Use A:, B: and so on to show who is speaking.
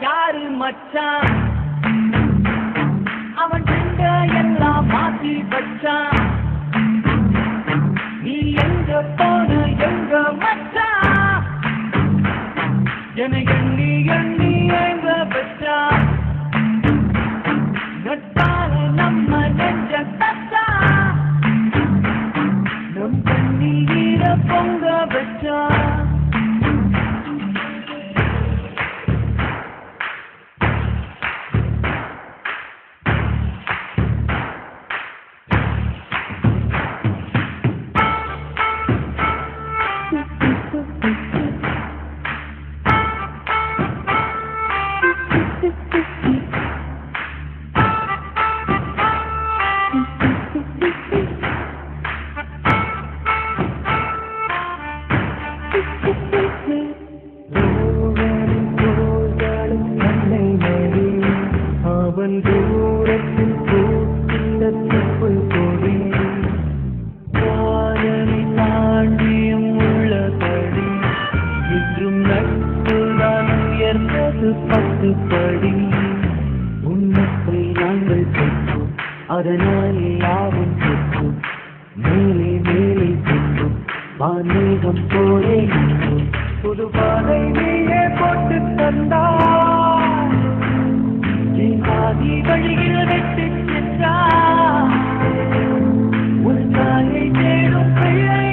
A: யாரு மச்சான் அவன் கண்ட எல்லாம் மாத்தி வச்சான் நீ எங்க போன எங்க மச்சான் என எண்ணி எண்ணி எங்க வச்சான் நட்பால நம்ம நெஞ்ச தச்சா நம் கண்ணீர பொங்க வச்சா அவன் தூரத்தில் பூத்திட்ட செப்புள் கொடி வாதனை தாண்டியும் உள்ளபடி இன்றும் நட்புதான் உயர்ந்தது 10 படி உன்னத்தை நாங்கள் பெற்றோம் அதனால் யாவும் பெற்றோம் மேலே மேலே பெற்றோம் வானேகம் போலே நின்றோம் புது பாதை நீயே போட்டு தந்தாய் ஆதி வழியில் வெட்டு சென்றார் உன் தாயை தேடும் பிள்ளை